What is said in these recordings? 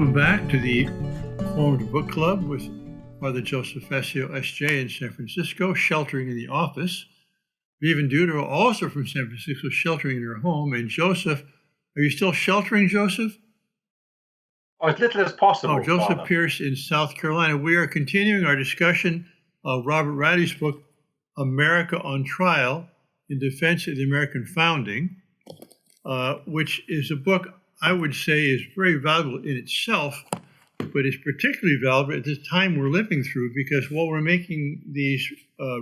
Welcome back to the Formed Book Club with Father Joseph Fessio, S.J. in San Francisco, sheltering in the office. Vivian Dudo, also from San Francisco, sheltering in her home. And Joseph, are you still sheltering, Joseph? Oh, as little as possible. Oh, Joseph Father. Pierce in South Carolina. We are continuing our discussion of Robert Riley's book, America on Trial, in Defense of the American Founding, which is a book I would say is very valuable in itself, but is particularly valuable at this time we're living through, because while we're making these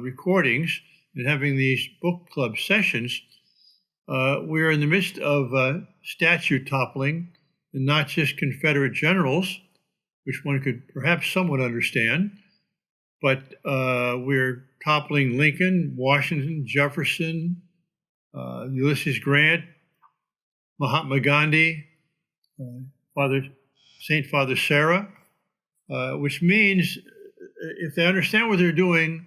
recordings and having these book club sessions, we're in the midst of statue toppling, and not just Confederate generals, which one could perhaps somewhat understand, but we're toppling Lincoln, Washington, Jefferson, Ulysses Grant, Mahatma Gandhi, Saint Father Sarah, which means if they understand what they're doing,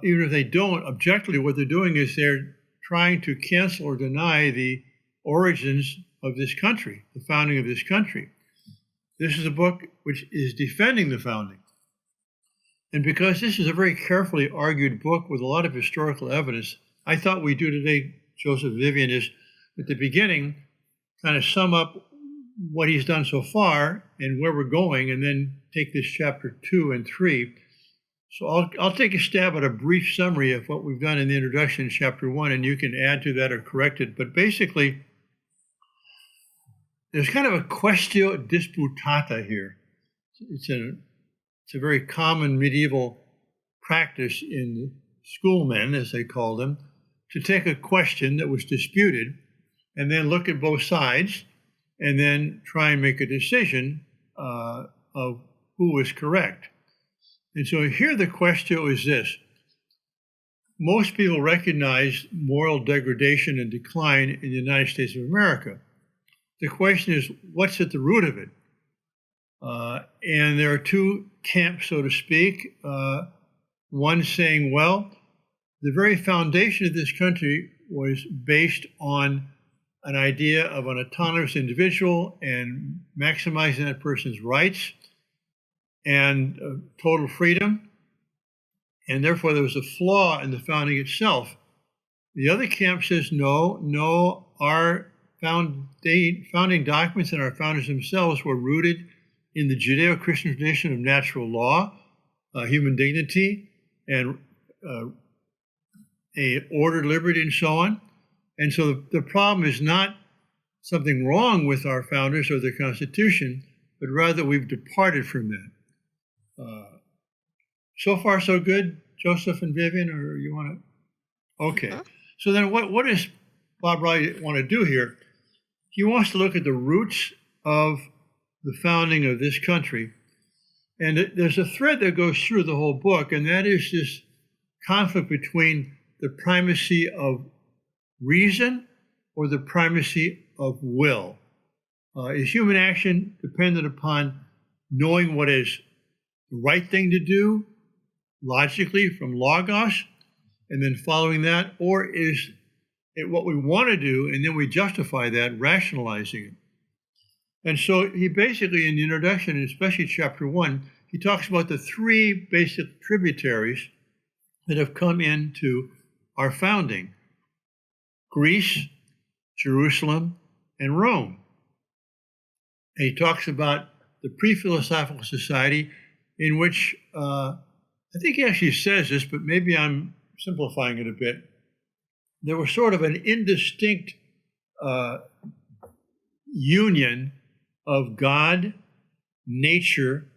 even if they don't, objectively what they're doing is they're trying to cancel or deny the origins of this country, the founding of this country. This is a book which is defending the founding. And because this is a very carefully argued book with a lot of historical evidence, I thought we'd do today, Joseph Vivian, is at the beginning kind of sum up what he's done so far and where we're going, and then take this chapter 2 and 3. So I'll take a stab at a brief summary of what we've done in the introduction in chapter 1, and you can add to that or correct it. But basically, there's kind of a quaestio disputata here. It's a very common medieval practice in schoolmen, as they call them, to take a question that was disputed and then look at both sides and then try and make a decision of who was correct. And so here the quaestio is this. Most people recognize moral degradation and decline in the United States of America. The question is, what's at the root of it? And there are two camps, so to speak. One saying, well, the very foundation of this country was based on an idea of an autonomous individual and maximizing that person's rights and total freedom. And therefore, there was a flaw in the founding itself. The other camp says, no, our founding documents and our founders themselves were rooted in the Judeo-Christian tradition of natural law, human dignity, and order, liberty, and so on. And so the problem is not something wrong with our founders or the Constitution, but rather we've departed from that. So far, so good, Joseph and Vivian, or you want to? Okay. So then what does Bob Riley want to do here? He wants to look at the roots of the founding of this country. And there's a thread that goes through the whole book, and that is this conflict between the primacy of reason or the primacy of will. Is human action dependent upon knowing what is the right thing to do logically from logos and then following that, or is it what we want to do and then we justify that, rationalizing it? And so he basically, in the introduction, especially chapter 1, he talks about the three basic tributaries that have come into our founding: Greece, Jerusalem, and Rome. And he talks about the pre-philosophical society in which, I think he actually says this, but maybe I'm simplifying it a bit. There was sort of an indistinct union of God, nature,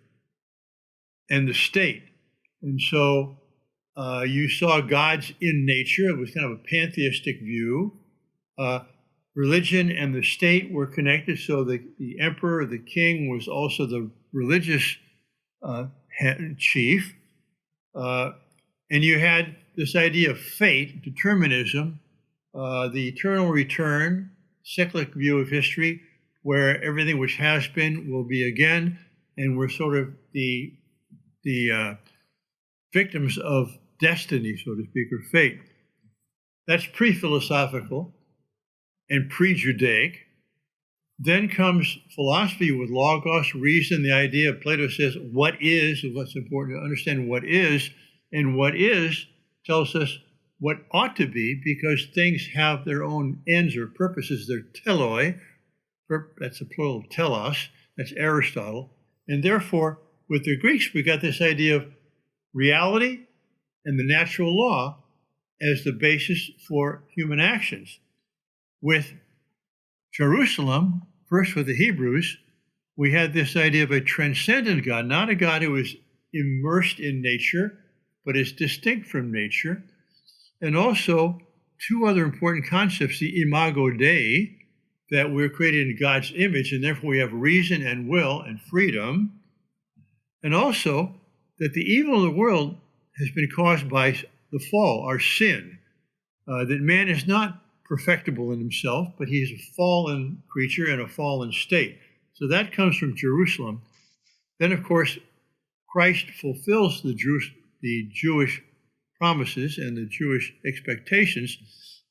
and the state. And so you saw gods in nature. It was kind of a pantheistic view. Religion and the state were connected, so the emperor, the king, was also the religious chief. And you had this idea of fate, determinism, the eternal return, cyclic view of history, where everything which has been will be again, and we're sort of the victims of destiny, so to speak, or fate. That's pre-philosophical and pre-Judaic. Then comes philosophy with logos, reason, the idea of Plato says what is, what's important to understand what is, and what is tells us what ought to be, because things have their own ends or purposes. They're teloi, that's a plural of telos, that's Aristotle. And therefore, with the Greeks, we got this idea of reality and the natural law as the basis for human actions. With Jerusalem, first with the Hebrews, we had this idea of a transcendent God, not a God who is immersed in nature, but is distinct from nature. And also, two other important concepts, the imago Dei, that we're created in God's image, and therefore we have reason and will and freedom. And also, that the evil of the world has been caused by the fall, our sin, that man is not perfectible in himself, but he is a fallen creature in a fallen state. So that comes from Jerusalem. Then, of course, Christ fulfills the Jewish promises and the Jewish expectations.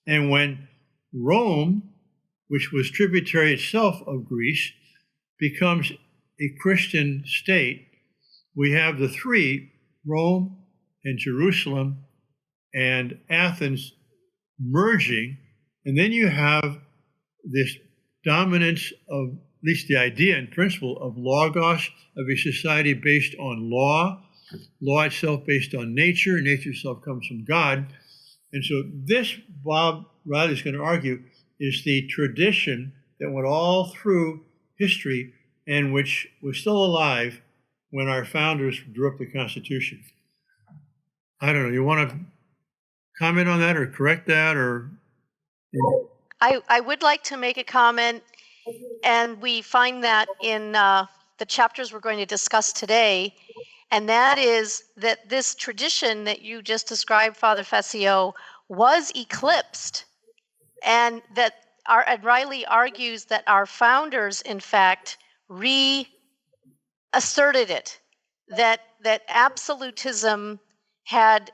And when Rome, which was tributary itself of Greece, becomes a Christian state, we have the three, Rome and Jerusalem and Athens, merging. And then you have this dominance of, at least the idea and principle of logos, of a society based on law itself based on nature itself comes from God. And so this, Bob Riley is going to argue, is the tradition that went all through history and which was still alive when our founders drew up the Constitution. I don't know, you want to comment on that or correct that or? I would like to make a comment, and we find that in the chapters we're going to discuss today, and that is that this tradition that you just described, Father Fessio, was eclipsed, and that Riley argues that our founders, in fact, reasserted it, that absolutism had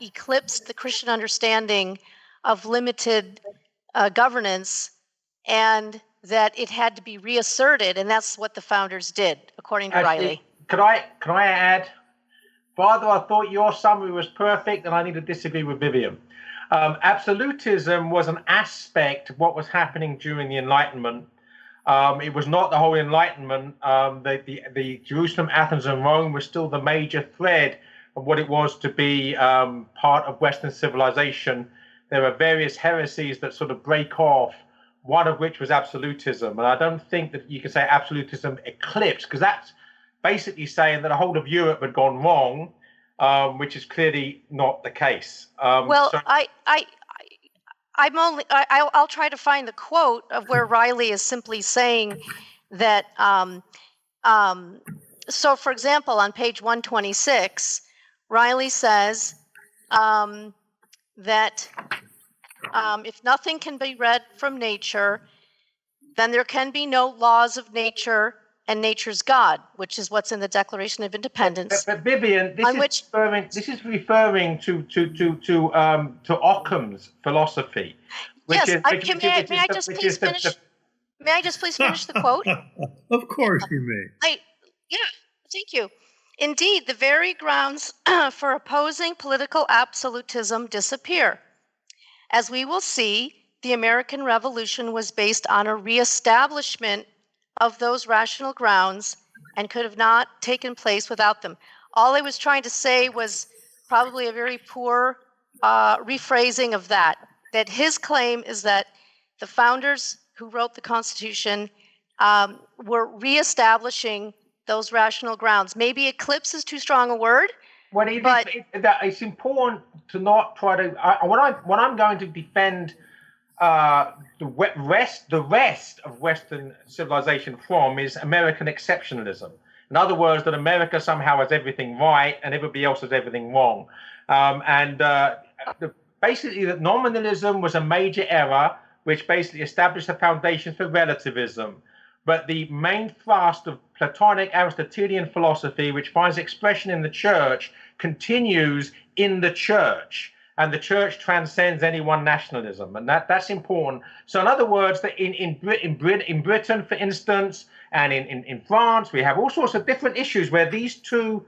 eclipsed the Christian understanding of limited governance, and that it had to be reasserted, and that's what the founders did, according to Riley. Can I add, Father, I thought your summary was perfect, and I need to disagree with Vivian. Absolutism was an aspect of what was happening during the Enlightenment. It was not the whole Enlightenment. The Jerusalem, Athens, and Rome was still the major thread of what it was to be part of Western civilization. There are various heresies that sort of break off, one of which was absolutism. And I don't think that you can say absolutism eclipsed, because that's basically saying that the whole of Europe had gone wrong, which is clearly not the case. I'll try to find the quote of where Riley is simply saying that. So, for example, on page 126, Riley says that if nothing can be read from nature, then there can be no laws of nature, and nature's God, which is what's in the Declaration of Independence. But Vivian, this is referring to Occam's philosophy. May I just please finish the quote? Of course you may. Thank you. Indeed, the very grounds for opposing political absolutism disappear. As we will see, the American Revolution was based on a reestablishment of those rational grounds and could have not taken place without them. All I was trying to say was probably a very poor rephrasing of that his claim is that the founders who wrote the Constitution were reestablishing those rational grounds. Maybe eclipse is too strong a word. It's important to not try to. What I'm going to defend the rest of Western civilization from is American exceptionalism. In other words, that America somehow has everything right and everybody else has everything wrong. Basically, that nominalism was a major error, which basically established the foundations for relativism. But the main thrust of Platonic Aristotelian philosophy, which finds expression in the church, continues in the church. and the church transcends any one nationalism, and that's important. So, in other words, that in Britain, for instance, and in France, we have all sorts of different issues where these two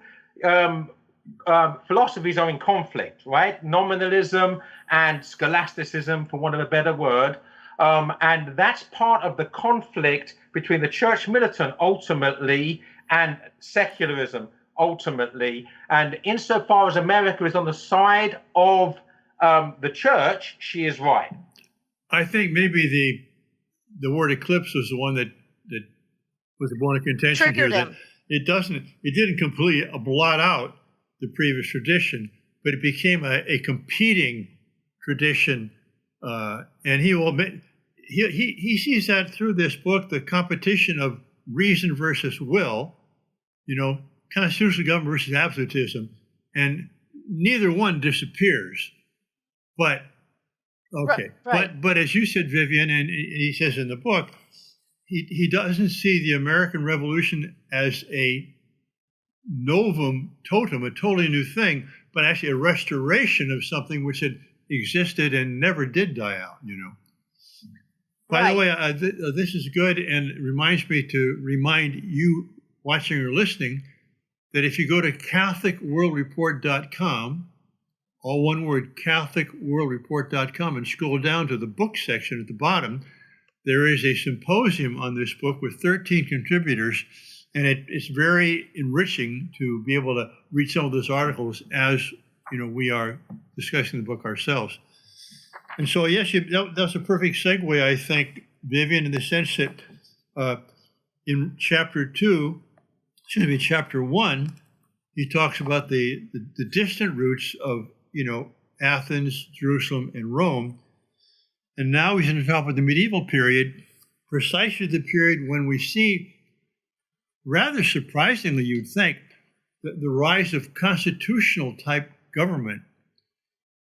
philosophies are in conflict, right? Nominalism and scholasticism, for want of a better word. And that's part of the conflict between the church militant ultimately and secularism ultimately. And insofar as America is on the side of the church, she is right. I think maybe the word eclipse was the one that was the bone of contention Triggered here. him. That it didn't completely blot out the previous tradition, but it became a competing tradition. And he will admit, he sees that through this book, the competition of reason versus will, constitutional government versus absolutism, and neither one disappears. But okay, right. But as you said, Vivian, and he says in the book, he doesn't see the American Revolution as a novum totem, a totally new thing, but actually a restoration of something which had existed and never did die out. By the way, this is good, and it reminds me to remind you watching or listening that if you go to CatholicWorldReport.com, all one word, CatholicWorldReport.com, and scroll down to the book section at the bottom, there is a symposium on this book with 13 contributors, and it's very enriching to be able to read some of those articles as we are discussing the book ourselves. And so, yes, that's a perfect segue, I think, Vivian, in the sense that in chapter 1, he talks about the distant roots of, Athens, Jerusalem, and Rome. And now he's going to talk about the medieval period, precisely the period when we see, rather surprisingly, you'd think, the rise of constitutional type government.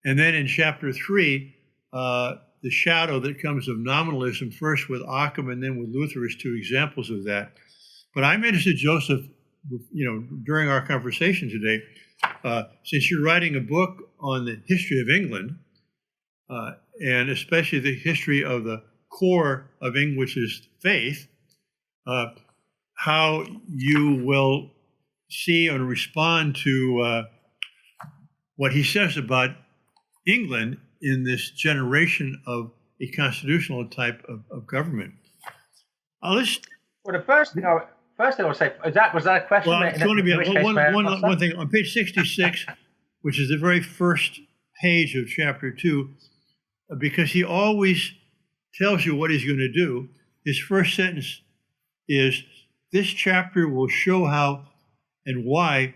And then in chapter 3, the shadow that comes of nominalism, first with Occam and then with Luther, is two examples of that. But I'm interested, Joseph, during our conversation today, since you're writing a book on the history of England, and especially the history of the core of English's faith, how you will see and respond to what he says about England in this generation of a constitutional type of government. Well, the first thing I would say, was that a question? Well, it's going to be one thing. On page 66, which is the very first page of chapter 2, because he always tells you what he's going to do, his first sentence is, this chapter will show how and why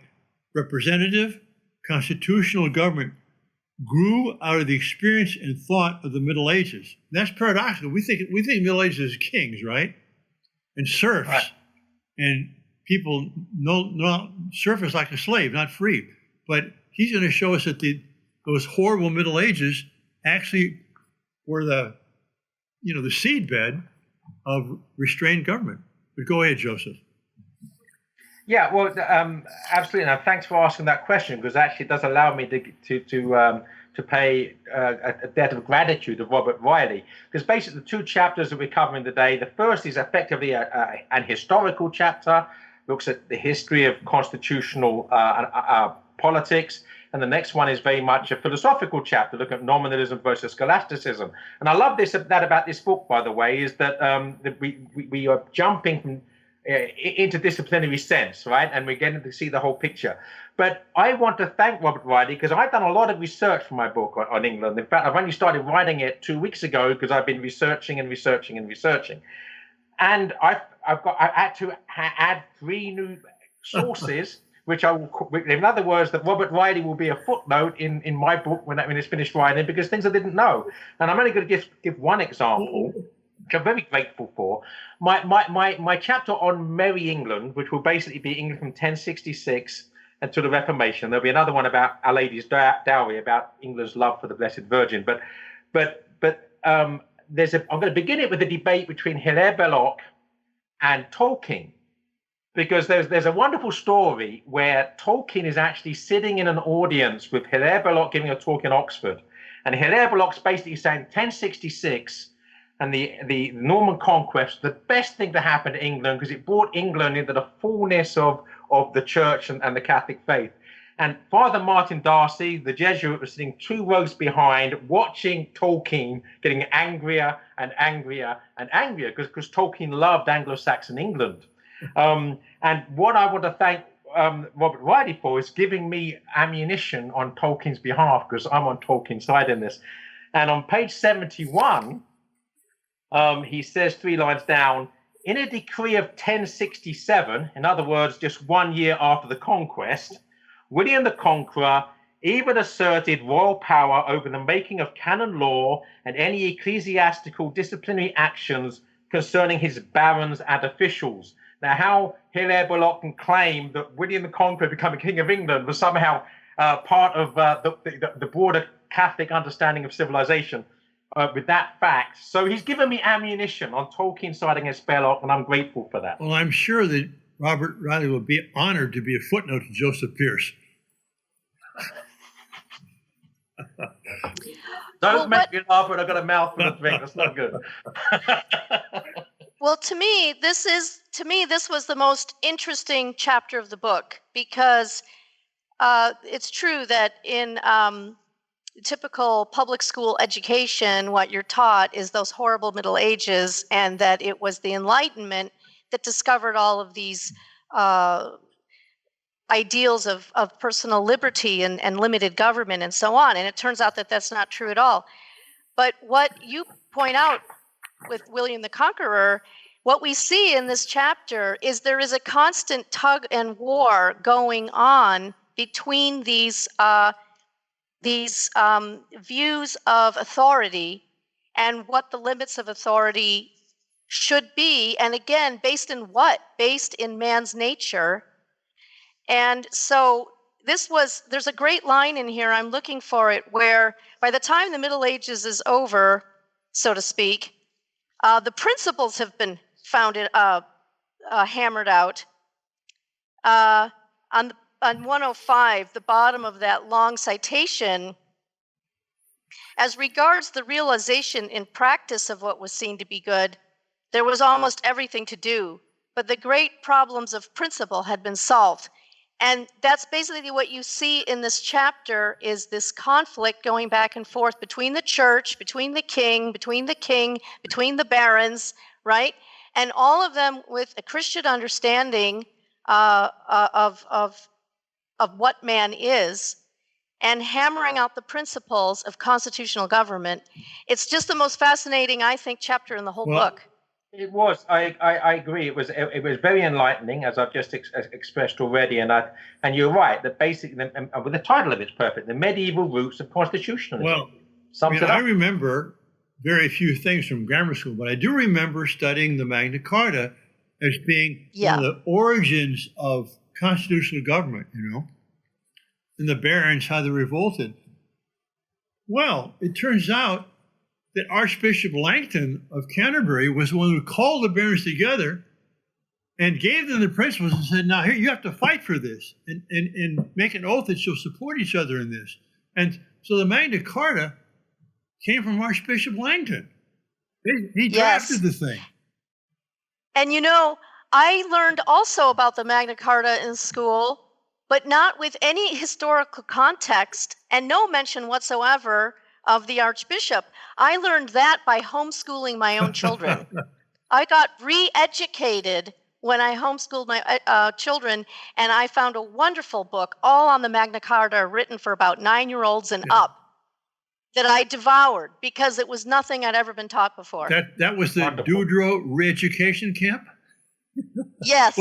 representative constitutional government grew out of the experience and thought of the Middle Ages. And that's paradoxical. We think Middle Ages is kings, right? And serfs. Right. And people know serf is like a slave, not free. But he's going to show us that those horrible Middle Ages actually were the seedbed of restrained government. But go ahead, Joseph. Yeah, well, absolutely. And thanks for asking that question, because actually it does allow me to pay a debt of gratitude to Robert Riley. Because basically the two chapters that we're covering today, the first is effectively an historical chapter, looks at the history of constitutional politics. And the next one is very much a philosophical chapter, looking at nominalism versus scholasticism. And I love that about this book, by the way, is that we are jumping from interdisciplinary sense, right? And we're getting to see the whole picture. But I want to thank Robert Riley, because I've done a lot of research for my book on England. In fact, I've only started writing it 2 weeks ago, because I've been researching. And I had to add 3 new sources, which I will, in other words, that Robert Riley will be a footnote in my book when it's finished writing, because things I didn't know. And I'm only going to give one example, which I'm very grateful for. My chapter on Merry England, which will basically be England from 1066 until the Reformation. There'll be another one about Our Lady's Dowry, about England's love for the Blessed Virgin. But I'm going to begin it with a debate between Hilaire Belloc and Tolkien. because there's a wonderful story where Tolkien is actually sitting in an audience with Hilaire Belloc giving a talk in Oxford, and Hilaire Belloc's basically saying 1066 and the Norman conquest, the best thing to happen to England, because it brought England into the fullness of the church and the Catholic faith. And Father Martin Darcy, the Jesuit, was sitting 2 rows behind, watching Tolkien getting angrier and angrier and angrier, because Tolkien loved Anglo-Saxon England. And what I want to thank Robert Riley for is giving me ammunition on Tolkien's behalf, because I'm on Tolkien's side in this. And on page 71, he says 3 lines down, in a decree of 1067, in other words, just 1 year after the conquest, William the Conqueror even asserted royal power over the making of canon law and any ecclesiastical disciplinary actions concerning his barons and officials. Now, how Hilaire Belloc can claim that William the Conqueror becoming King of England was somehow part of the broader Catholic understanding of civilization with that fact. So he's given me ammunition on Tolkien's side against Belloc, and I'm grateful for that. Well, I'm sure that Robert Riley will be honored to be a footnote to Joseph Pierce. Don't make me laugh when I've got a mouthful of drink. That's not good. Well, to me, this was the most interesting chapter of the book, because it's true that in typical public school education, what you're taught is those horrible Middle Ages, and that it was the Enlightenment that discovered all of these ideals of personal liberty and limited government and so on. And it turns out that that's not true at all. But what you point out with William the Conqueror, what we see in this chapter is there is a constant tug and war going on between these views of authority and what the limits of authority should be. And again, based in what? Based in man's nature. And so there's a great line in here, I'm looking for it, where by the time the Middle Ages is over, so to speak, the principles have been hammered out. On 105, the bottom of that long citation, as regards the realization in practice of what was seen to be good, there was almost everything to do, but the great problems of principle had been solved. And that's basically what you see in this chapter, is this conflict going back and forth between the church, between the king, between the barons, right? And all of them with a Christian understanding of what man is, and hammering out the principles of constitutional government. It's just the most fascinating, I think, chapter in the whole book. It was. I agree. It was very enlightening, as I've just expressed already, and you're right. That basically, the title of it's perfect. The medieval roots of constitutionalism. Well, I remember very few things from grammar school, but I do remember studying the Magna Carta as being one of the origins of constitutional government. And the barons, how they revolted. Well, it turns out that Archbishop Langton of Canterbury was the one who called the barons together and gave them the principles and said, now here, you have to fight for this and make an oath that you'll support each other in this. And so the Magna Carta came from Archbishop Langton. He drafted the thing. And I learned also about the Magna Carta in school, but not with any historical context and no mention whatsoever of the Archbishop. I learned that by homeschooling my own children. I got re-educated when I homeschooled my children, and I found a wonderful book all on the Magna Carta written for about 9-year-olds and up that I devoured because it was nothing I'd ever been taught before. That was the Doudreau re-education camp? Yes.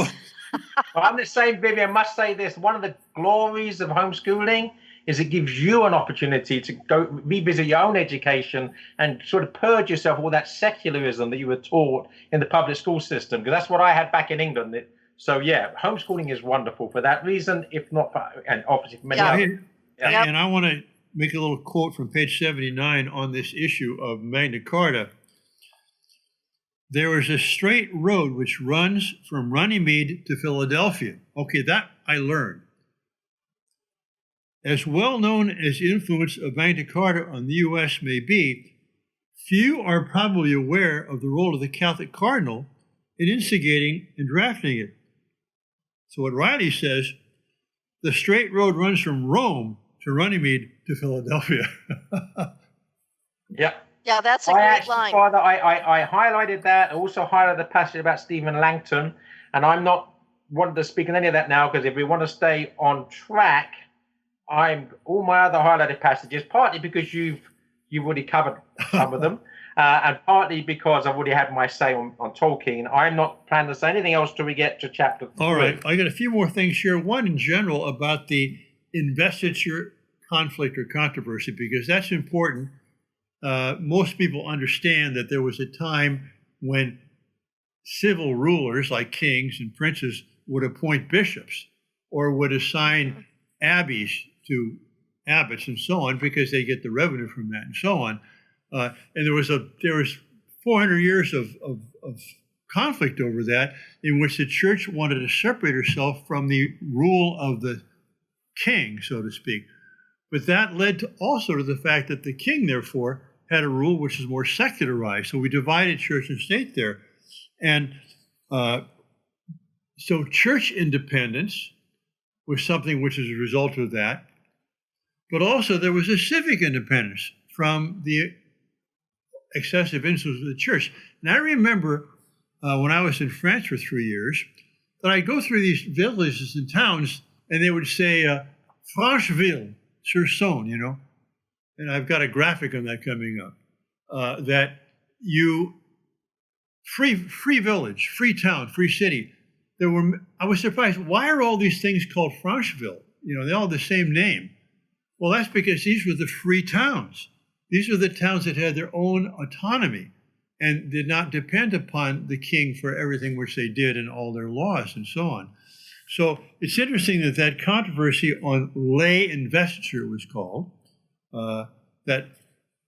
I'm the same, Vivian. I must say this. One of the glories of homeschooling is it gives you an opportunity to go revisit your own education and sort of purge yourself of all that secularism that you were taught in the public school system, because that's what I had back in England. So, homeschooling is wonderful for that reason, if not for, and obviously for many others. And I want to make a little quote from page 79 on this issue of Magna Carta. there is a straight road which runs from Runnymede to Philadelphia. Okay, that I learned. As well known as the influence of Magna Carta on the U.S. may be, few are probably aware of the role of the Catholic cardinal in instigating and drafting it. So what Riley says, the straight road runs from Rome to Runnymede to Philadelphia. Yeah. Yeah, that's a great line. Father, I highlighted that. I also highlighted the passage about Stephen Langton, and I'm not wanting to speak on any of that now because if we want to stay on track, all my other highlighted passages, partly because you've already covered some of them, and partly because I've already had my say on Tolkien. I'm not planning to say anything else till we get to chapter 3. All right, I got a few more things here. One in general about the investiture conflict or controversy, because that's important. Most people understand that there was a time when civil rulers like kings and princes would appoint bishops or would assign abbeys to abbots and so on because they get the revenue from that and so on. And there was 400 years of conflict over that, in which the church wanted to separate herself from the rule of the king, so to speak. But that led also to the fact that the king, therefore, had a rule which is more secularized. So we divided church and state there. And so church independence was something which is a result of that. But also there was a civic independence from the excessive influence of the church. And I remember when I was in France for 3 years, that I'd go through these villages and towns, and they would say, Francheville-sur-Saône, you know. And I've got a graphic on that coming up, that free village, free town, free city. I was surprised, why are all these things called Francheville? You know, they all have the same name. Well, that's because these were the free towns. These were the towns that had their own autonomy and did not depend upon the king for everything which they did and all their laws and so on. So it's interesting that controversy on lay investiture was called, that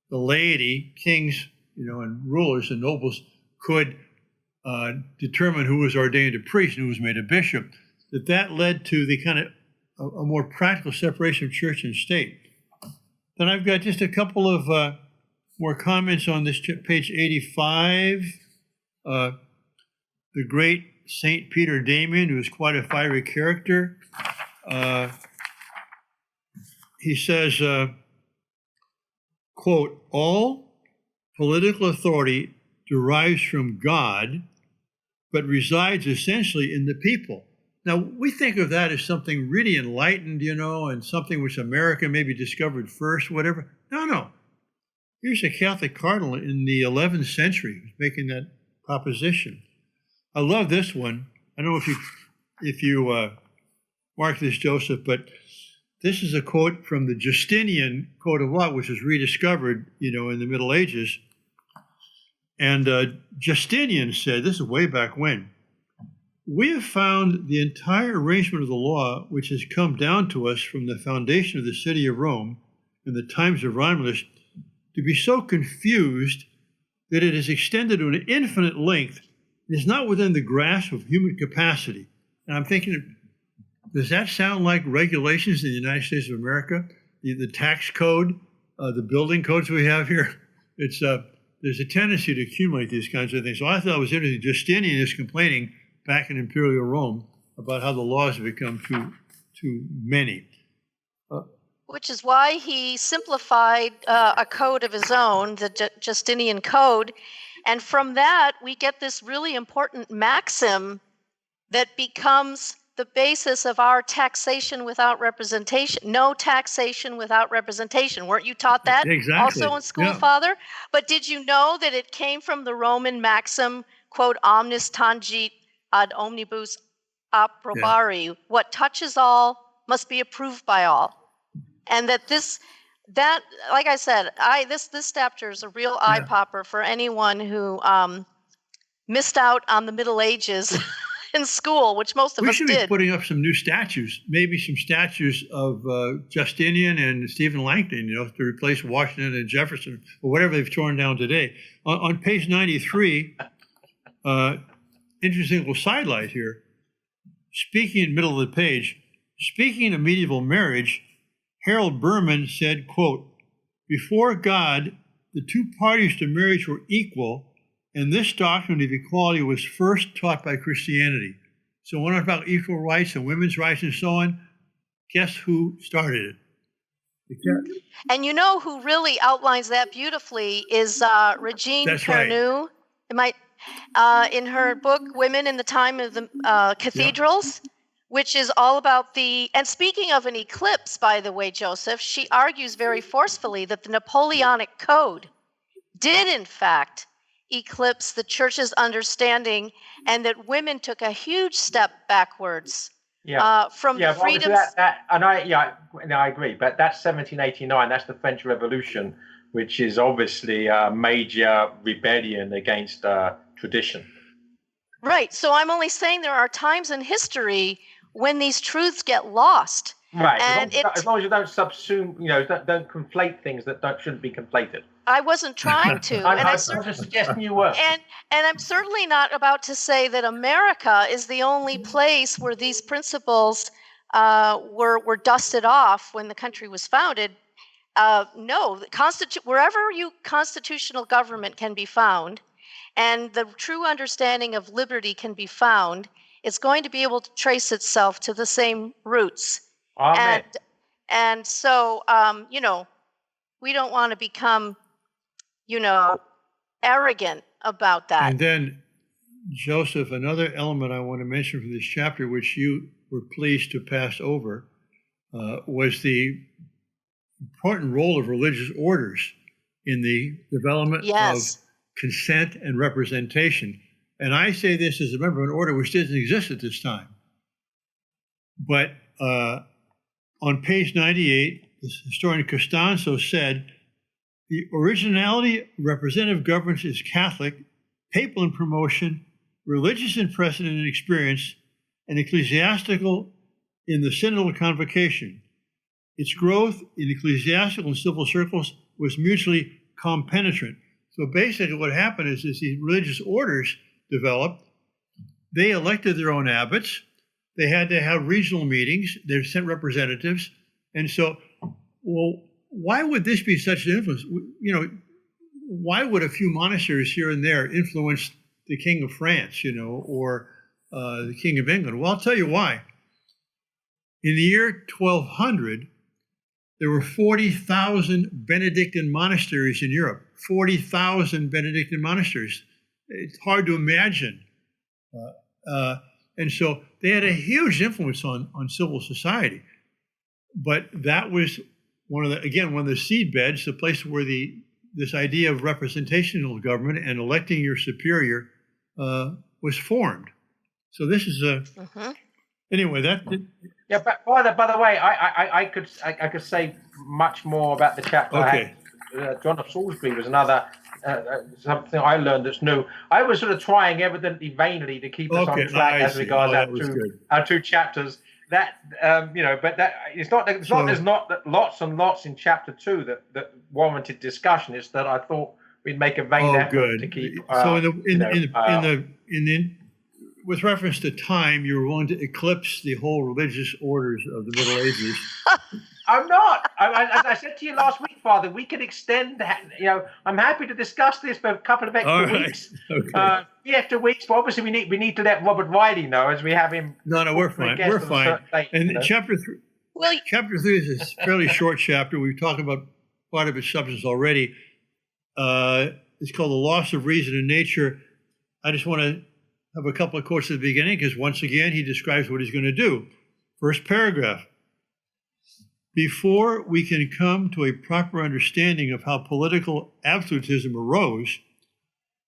the laity, kings, you know, and rulers and nobles could determine who was ordained a priest and who was made a bishop, that led to the kind of a more practical separation of church and state. Then I've got just a couple of more comments on this page 85. The great St. Peter Damian, who is quite a fiery character, he says, quote, all political authority derives from God, but resides essentially in the people. Now, we think of that as something really enlightened, you know, and something which America maybe discovered first, whatever. No. Here's a Catholic cardinal in the 11th century who's making that proposition. I love this one. I don't know if you mark this, Joseph, but this is a quote from the Justinian Code of Law, which was rediscovered, you know, in the Middle Ages. And Justinian said, this is way back when, we have found the entire arrangement of the law, which has come down to us from the foundation of the city of Rome in the times of Romulus, to be so confused that it has extended to an infinite length. It is not within the grasp of human capacity. And I'm thinking, does that sound like regulations in the United States of America? The tax code, the building codes we have here? It's there's a tendency to accumulate these kinds of things. So I thought it was interesting. Justinian is complaining back in Imperial Rome about how the laws have become too many. Which is why he simplified a code of his own, the Justinian Code. And from that, we get this really important maxim that becomes the basis of our taxation without representation. No taxation without representation. Weren't you taught that Exactly. also in school, Yeah. Father? But did you know that it came from the Roman maxim, quote, omnis tangit ad omnibus approbari? Yeah. What touches all must be approved by all. And that like I said, this chapter is a real eye popper for anyone who missed out on the Middle Ages in school, which most of us did. We should be putting up some new statues, maybe some statues of Justinian and Stephen Langton, you know, to replace Washington and Jefferson or whatever they've torn down today. On page 93, Interesting little sidelight here. Speaking in the middle of the page, speaking of medieval marriage, Harold Berman said, quote, "Before God, the two parties to marriage were equal, and this doctrine of equality was first taught by Christianity." So when I talk about equal rights and women's rights and so on, guess who started it? And you know who really outlines that beautifully is Regine That's right. Pernoud. In her book, Women in the Time of the Cathedrals, which is all about and speaking of an eclipse, by the way, Joseph, she argues very forcefully that the Napoleonic Code did, in fact, eclipse the church's understanding and that women took a huge step backwards from the freedoms. I agree, but that's 1789, that's the French Revolution, which is obviously a major rebellion against tradition. Right. So I'm only saying there are times in history when these truths get lost. Right. And as long as you don't subsume, don't conflate things that shouldn't be conflated. I wasn't trying to. I'm just suggesting you were. And I'm certainly not about to say that America is the only place where these principles were dusted off when the country was founded. No, wherever constitutional government can be found, and the true understanding of liberty can be found, it's going to be able to trace itself to the same roots. Amen. And so, we don't want to become, arrogant about that. And then, Joseph, another element I want to mention from this chapter, which you were pleased to pass over, was the important role of religious orders in the development of consent and representation. And I say this as a member of an order which didn't exist at this time. But on page 98, the historian Costanzo said, "The originality representative governance is Catholic, papal in promotion, religious in precedent and experience, and ecclesiastical in the synodal convocation. Its growth in ecclesiastical and civil circles was mutually compenetrant." So basically what happened is these religious orders developed. They elected their own abbots. They had to have regional meetings. They sent representatives. And so, why would this be such an influence? Why would a few monasteries here and there influence the King of France, or the King of England? Well, I'll tell you why. In the year 1200, there were 40,000 Benedictine monasteries in Europe. 40,000 Benedictine monasteries. It's hard to imagine. And so they had a huge influence on civil society. But that was one of the seed beds, the place where this idea of representational government and electing your superior was formed. So this is anyway. But by the way, I could say much more about the chapter. Okay. John of Salsbee was another something I learned that's new. I was sort of trying, evidently vainly, to keep us on track as regards our two chapters. That but that it's not. There's not lots and lots in chapter 2 that warranted discussion. It's that I thought we'd make a vain effort to keep. With reference to time, you were willing to eclipse the whole religious orders of the Middle Ages. I'm not. As I said to you last week, Father, we could extend. I'm happy to discuss this for a couple of extra weeks. Okay. 3 extra weeks, but obviously we need to let Robert Riley know as we have him. No, we're fine. We're fine. And chapter 3. Well, chapter 3 is a fairly short chapter. We've talked about part of its substance already. It's called The Loss of Reason in Nature. I just want to have a couple of quotes at the beginning, because once again, he describes what he's going to do. First paragraph. "Before we can come to a proper understanding of how political absolutism arose,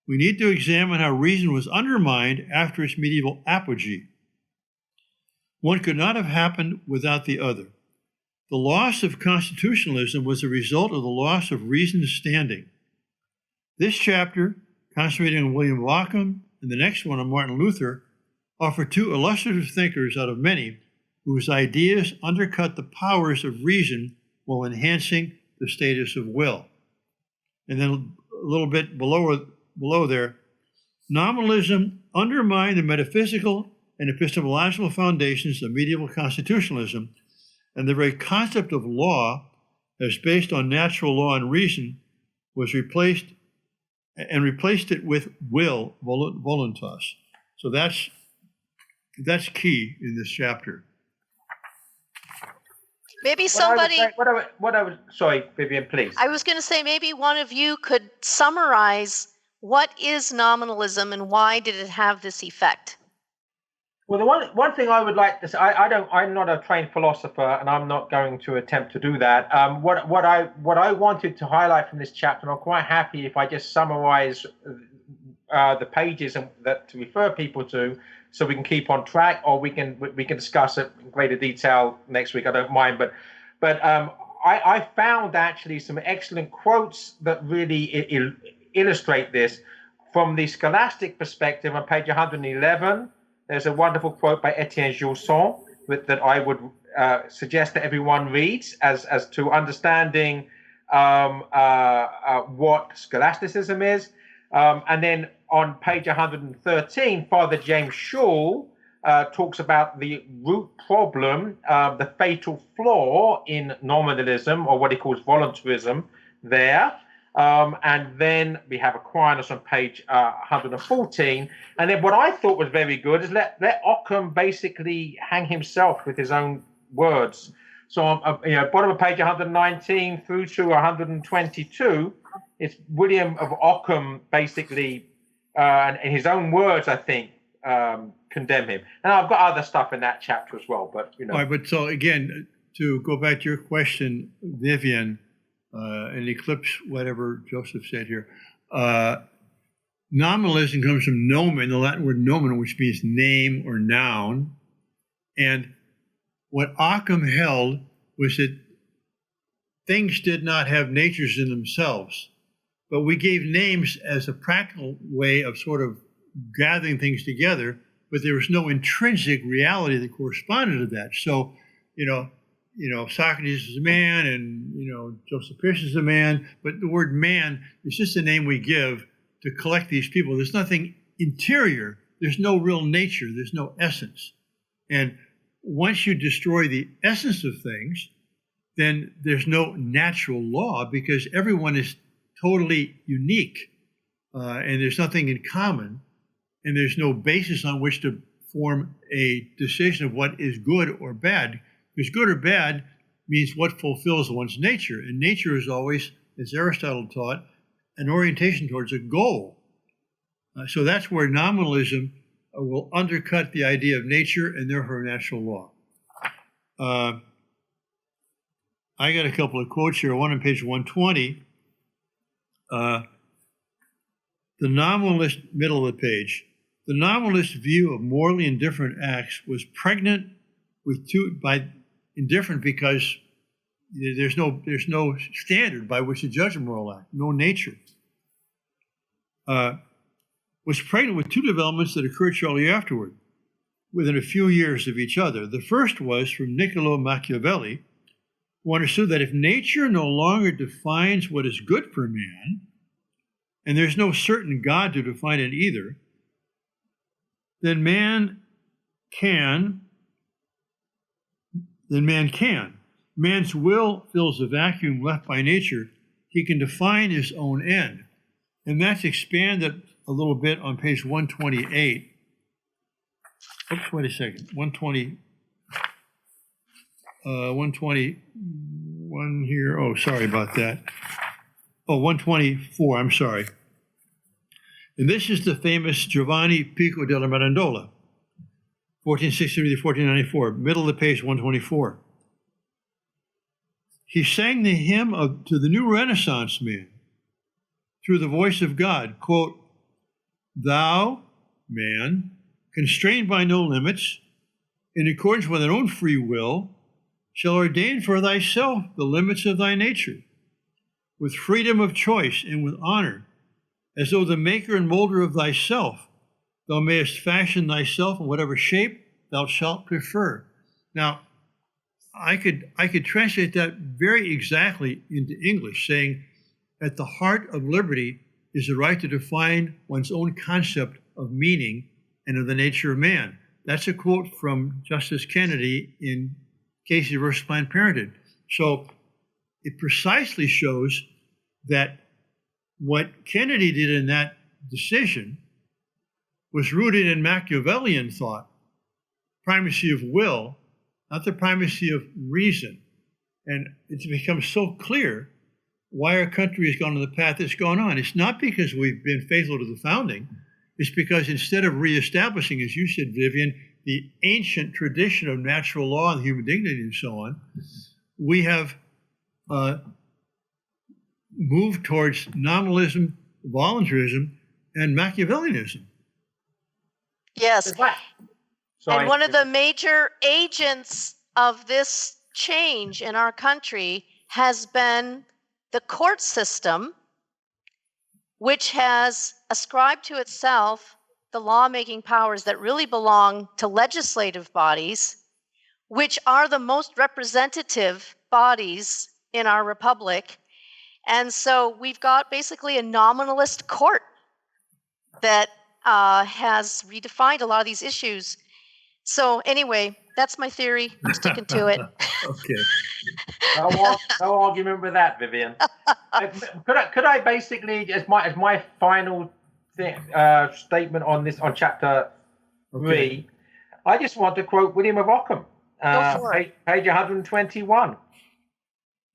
we need to examine how reason was undermined after its medieval apogee. One could not have happened without the other. The loss of constitutionalism was a result of the loss of reason's standing. This chapter, concentrating on William Ockham, and the next one on Martin Luther, offer 2 illustrative thinkers out of many whose ideas undercut the powers of reason while enhancing the status of will." And then a little bit below there, Nominalism undermined the metaphysical and epistemological foundations of medieval constitutionalism, and the very concept of law, as based on natural law and reason, was replaced it with will, voluntas. So that's key in this chapter. Maybe somebody. Sorry, Vivian, please. I was going to say maybe one of you could summarize what is nominalism and why did it have this effect? Well, the one thing I would like to say, I'm not a trained philosopher, and I'm not going to attempt to do that. What I wanted to highlight from this chapter, and I'm quite happy if I just summarize the pages that to refer people to, so we can keep on track, or we can discuss it in greater detail next week. I don't mind, but I found actually some excellent quotes that really illustrate this from the scholastic perspective. On page 111, there's a wonderful quote by Etienne Gilson that I would suggest that everyone reads as to understanding what scholasticism is. And then on page 113, Father James Shaw talks about the root problem, the fatal flaw in nominalism, or what he calls voluntarism there. And then we have Aquinas on page 114. And then what I thought was very good is let Occam basically hang himself with his own words. So, bottom of page 119 through to 122, it's William of Occam basically, and in his own words, I think, condemn him. And I've got other stuff in that chapter as well, but All right, but so again, to go back to your question, Vivian, and eclipse whatever Joseph said here. Nominalism comes from nomen, the Latin word nomen, which means name or noun. And what Occam held was that things did not have natures in themselves, but we gave names as a practical way of sort of gathering things together, but there was no intrinsic reality that corresponded to that. So, Socrates is a man, and Joseph Pierce is a man, but the word man is just a name we give to collect these people. There's nothing interior. There's no real nature. There's no essence. And once you destroy the essence of things, then there's no natural law, because everyone is totally unique, and there's nothing in common, and there's no basis on which to form a decision of what is good or bad. Because good or bad means what fulfills one's nature. And nature is always, as Aristotle taught, an orientation towards a goal. So that's where nominalism will undercut the idea of nature and therefore natural law. I got a couple of quotes here, one on page 120. The nominalist, middle of the page, the nominalist view of morally indifferent acts was pregnant with indifferent because there's no standard by which to judge a moral act, no nature. Was pregnant with two developments that occurred shortly afterward, within a few years of each other. The first was from Niccolo Machiavelli, who understood that if nature no longer defines what is good for man, and there's no certain God to define it either, then man can. Man's will fills the vacuum left by nature. He can define his own end. And that's expanded a little bit on page 128. Oops, wait a second. 121 here. Oh, sorry about that. Oh, 124, I'm sorry. And this is the famous Giovanni Pico della Mirandola, 1463 to 1494, middle of the page, 124. He sang the hymn to the new Renaissance man through the voice of God, quote, "Thou, man, constrained by no limits, in accordance with thine own free will, shall ordain for thyself the limits of thy nature, with freedom of choice and with honor, as though the maker and molder of thyself, thou mayest fashion thyself in whatever shape thou shalt prefer." Now, I could translate that very exactly into English, saying, at the heart of liberty is the right to define one's own concept of meaning and of the nature of man. That's a quote from Justice Kennedy in Casey versus Planned Parenthood. So it precisely shows that what Kennedy did in that decision was rooted in Machiavellian thought, primacy of will, not the primacy of reason. And it's become so clear why our country has gone on the path it's gone on. It's not because we've been faithful to the founding. It's because instead of reestablishing, as you said, Vivian, the ancient tradition of natural law and human dignity and so on, we have moved towards nominalism, voluntarism, and Machiavellianism. Yes. Sorry. And one of the major agents of this change in our country has been the court system, which has ascribed to itself the lawmaking powers that really belong to legislative bodies, which are the most representative bodies in our republic. And so we've got basically a nominalist court that has redefined a lot of these issues. So anyway, that's my theory. I'm sticking to it. Okay. No argument with that, Vivian. Could I basically, as my final statement on chapter 3, I just want to quote William of Ockham, page 121.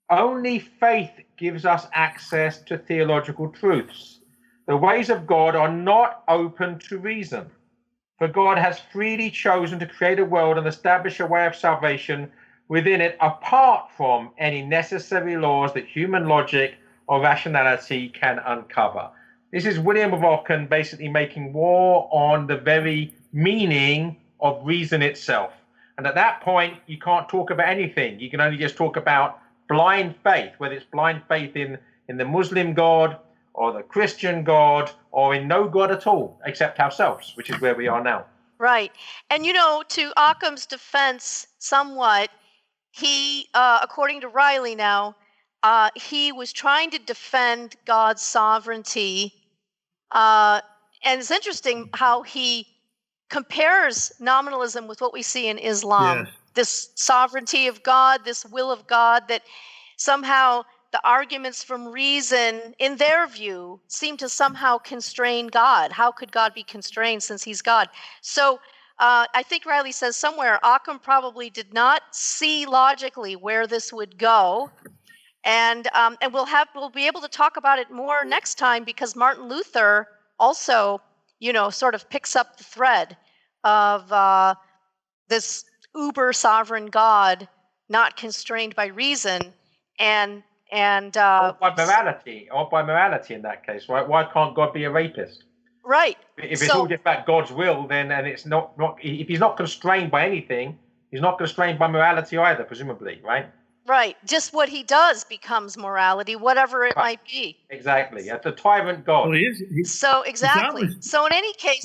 Only faith gives us access to theological truths. The ways of God are not open to reason. For God has freely chosen to create a world and establish a way of salvation within it, apart from any necessary laws that human logic or rationality can uncover. This is William of Ockham basically making war on the very meaning of reason itself. And at that point, you can't talk about anything. You can only just talk about blind faith, whether it's blind faith in the Muslim God or the Christian God, or in no God at all, except ourselves, which is where we are now. Right. And, to Occam's defense somewhat, he, according to Riley now, he was trying to defend God's sovereignty. And it's interesting how he compares nominalism with what we see in Islam. Yes. This sovereignty of God, this will of God, that somehow the arguments from reason, in their view, seem to somehow constrain God. How could God be constrained since he's God? So I think Riley says somewhere, Occam probably did not see logically where this would go. And we'll be able to talk about it more next time, because Martin Luther also, sort of picks up the thread of this uber sovereign God not constrained by reason or by morality in that case, right? Why can't God be a rapist? Right. If it's all just about God's will, then and it's not if he's not constrained by anything, he's not constrained by morality either, presumably, right? Right. Just what he does becomes morality, whatever it might be. Exactly. That's a tyrant God. Well, he is. So exactly. So in any case,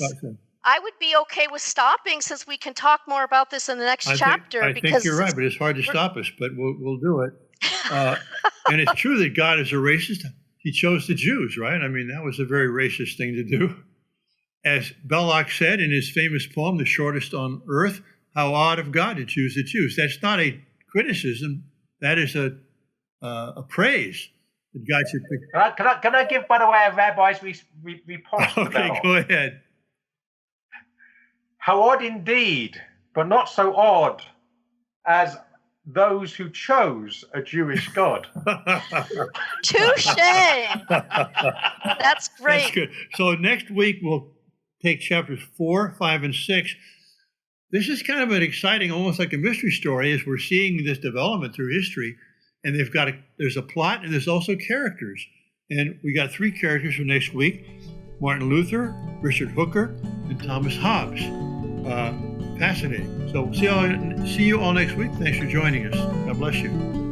I would be okay with stopping, since we can talk more about this in the next chapter. I think you're right, but it's hard to stop us, but we'll do it. And it's true that God is a racist. He chose the Jews, right? I mean, that was a very racist thing to do. As Belloc said in his famous poem, The Shortest on Earth, how odd of God to choose the Jews. That's not a criticism. That is a praise that God should pick. Can I give, by the way, a rabbi's response? Okay, go ahead. How odd indeed, but not so odd as those who chose a Jewish God. Touche! That's great. That's good. So next week we'll take chapters 4, 5, and 6. This is kind of an exciting, almost like a mystery story, as we're seeing this development through history. And there's a plot, and there's also characters. And we got 3 characters for next week: Martin Luther, Richard Hooker, and Thomas Hobbes. Fascinating. So see you all next week. Thanks for joining us. God bless you.